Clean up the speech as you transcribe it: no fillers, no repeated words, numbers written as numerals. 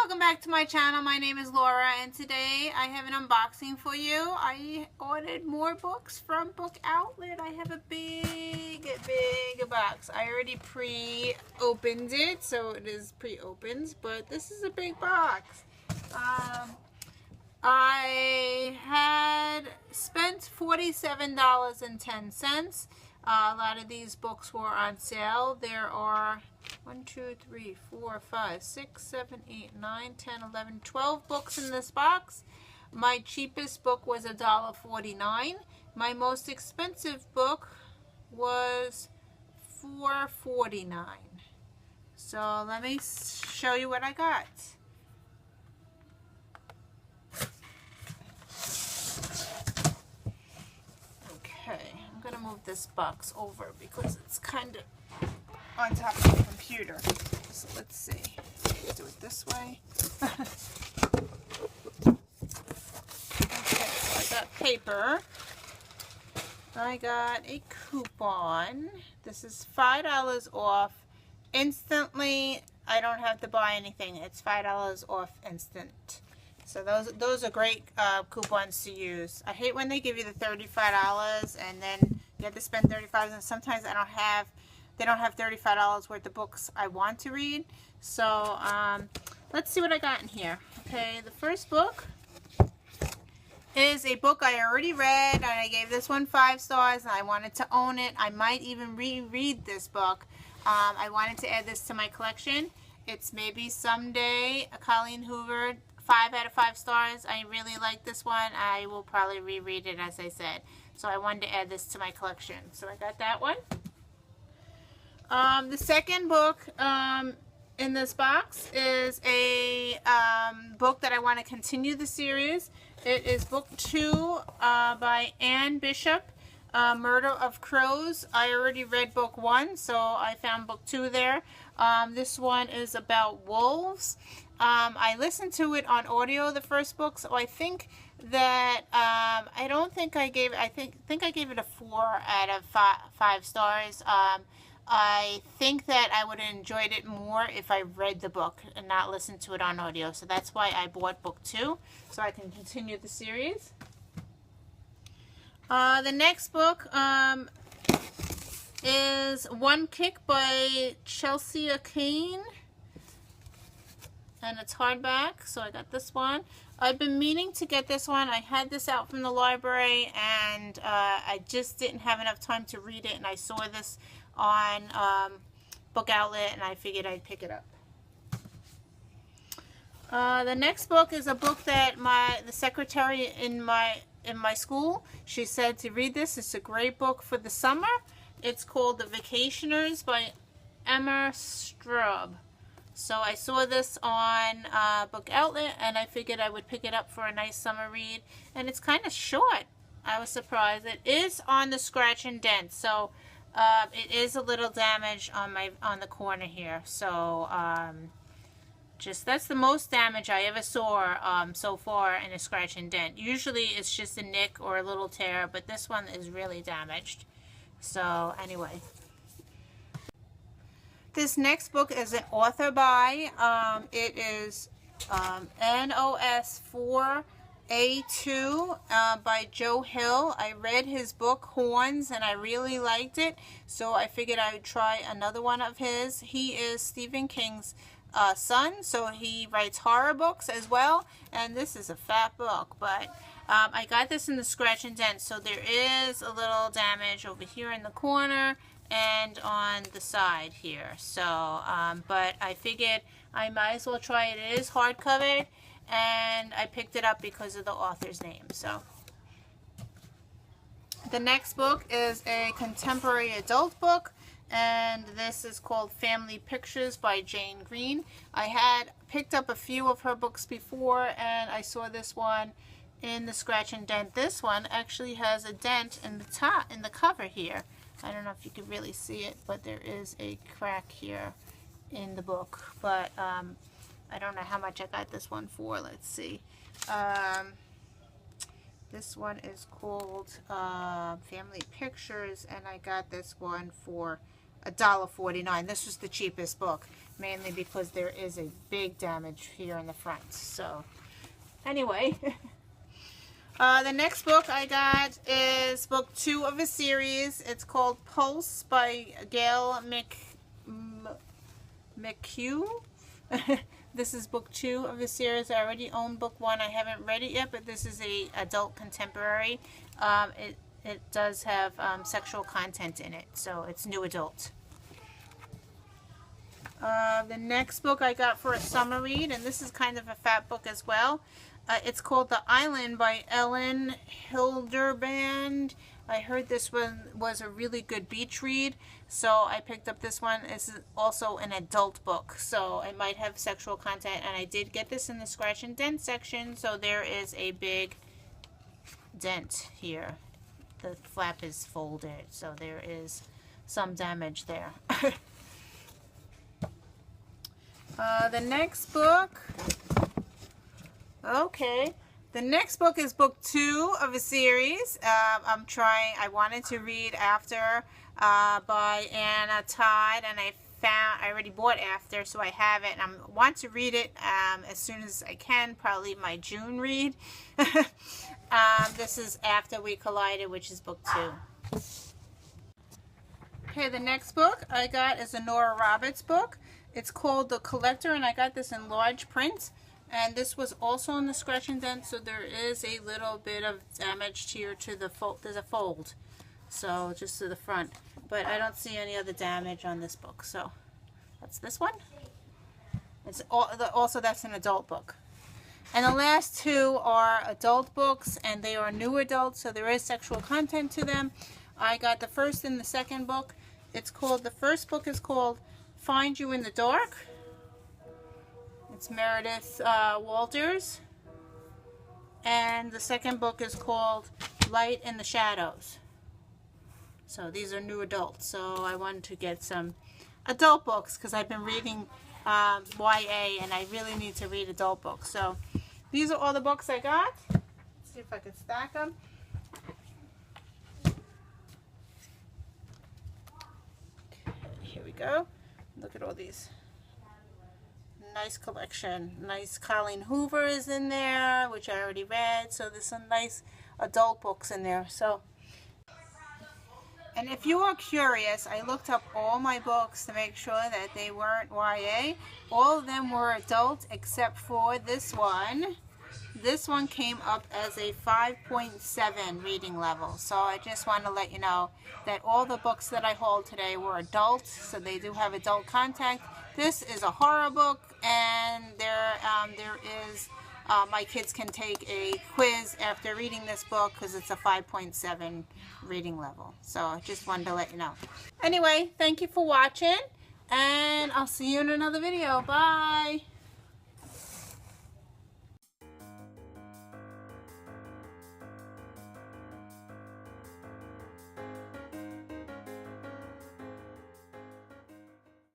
welcome back to my channel. My name is Laura and today I have an unboxing for you. I ordered more books from Bookoutlet. I have a big box. I already pre-opened it, so it is pre-opened, but this is a big box. I had spent $47.10. A lot of these books were on sale. There are 1, 2, 3, 4, 5, 6, 7, 8, 9, 10, 11, 12 books in this box. My cheapest book was $1.49. My most expensive book was $4.49. So let me show you what I got. Okay, I'm gonna move this box over because it's kind of on top of the computer. So let's see. Let's do it this way. Okay, so I got paper. I got a coupon. This is $5 off instantly. I don't have to buy anything. It's $5 off instant. So those are great coupons to use. I hate when they give you the $35 and then you have to spend $35, and sometimes they don't have $35 worth of books I want to read. So let's see what I got in here. Okay, the first book is a book I already read, and I gave this one 5 stars, and I wanted to own it. I might even reread this book. I wanted to add this to my collection. It's Maybe Someday, Colleen Hoover, 5 out of 5 stars. I really like this one. I will probably reread it, as I said. So I wanted to add this to my collection. So I got that one. The second book in this box is a book that I want to continue the series. It is book 2 by Anne Bishop, Murder of Crows. I already read book 1, so I found book 2 there. This one is about wolves. I listened to it on audio, the first book, so I think that I think I gave it a 4 out of 5 stars. I think that I would have enjoyed it more if I read the book and not listened to it on audio. So that's why I bought book 2, so I can continue the series. The next book is One Kick by Chelsea Kane. And it's hardback, so I got this one. I've been meaning to get this one. I had this out from the library, and I just didn't have enough time to read it, and I saw this on Bookoutlet, and I figured I'd pick it up. The next book is a book that the secretary in my school, she said to read this. It's a great book for the summer. It's called The Vacationers by Emma Straub. So I saw this on Bookoutlet, and I figured I would pick it up for a nice summer read. And it's kind of short. I was surprised. It is on the scratch and dent, so it is a little damage on the corner here. So that's the most damage I ever saw so far in a scratch and dent. Usually it's just a nick or a little tear, but this one is really damaged. So anyway. This next book is an author by, it is NOS 4A2 by Joe Hill. I read his book, Horns, and I really liked it, so I figured I would try another one of his. He is Stephen King's son, so he writes horror books as well, and this is a fat book, but I got this in the scratch and dent, so there is a little damage over here in the corner and on the side here. So but I figured I might as well try it. It is hardcover, and I picked it up because of the author's name. So the next book is a contemporary adult book, and this is called Family Pictures by Jane Green. I had picked up a few of her books before, and I saw this one in the scratch and dent. This one actually has a dent in the cover here. I don't know if you can really see it, but there is a crack here in the book. But I don't know how much I got this one for. Let's see. This one is called Family Pictures, and I got this one for $1.49. This was the cheapest book, mainly because there is a big damage here in the front. So anyway, the next book I got is book 2 of a series. It's called Pulse by Gail McHugh. This is book 2 of the series. I already own book 1. I haven't read it yet, but this is a adult contemporary. It does have sexual content in it, so it's new adult. The next book I got for a summer read, and this is kind of a fat book as well. It's called The Island by Ellen Hildebrand. I heard this one was a really good beach read, so I picked up this one. This is also an adult book, so it might have sexual content, and I did get this in the scratch and dent section, so there is a big dent here. The flap is folded, so there is some damage there. The next book, okay, the next book is book 2 of a series. I wanted to read After by Anna Todd, and I already bought After, so I have it, and I want to read it as soon as I can, probably my June read. This is After We Collided, which is book 2. Okay, the next book I got is a Nora Roberts book. It's called The Collector, and I got this in large print. And this was also in the scratch and dent, so there is a little bit of damage here to the fold. There's a fold, so just to the front. But I don't see any other damage on this book, so that's this one. It's also that's an adult book. And the last 2 are adult books, and they are new adults, so there is sexual content to them. I got the first and the second book. The first book is called Find You in the Dark. It's Meredith Walters. And the second book is called Light in the Shadows. So these are new adults. So I wanted to get some adult books because I've been reading YA, and I really need to read adult books. So these are all the books I got. Let's see if I can stack them. Okay, here we go. Look at all these. Nice collection. Nice Colleen Hoover is in there, which I already read. So there's some nice adult books in there. So, and if you are curious, I looked up all my books to make sure that they weren't YA. All of them were adult except for this one. This one came up as a 5.7 reading level. So I just want to let you know that all the books that I hauled today were adult, so they do have adult content. This is a horror book, and there is my kids can take a quiz after reading this book because it's a 5.7 reading level. So I just wanted to let you know. Anyway, thank you for watching, and I'll see you in another video. Bye!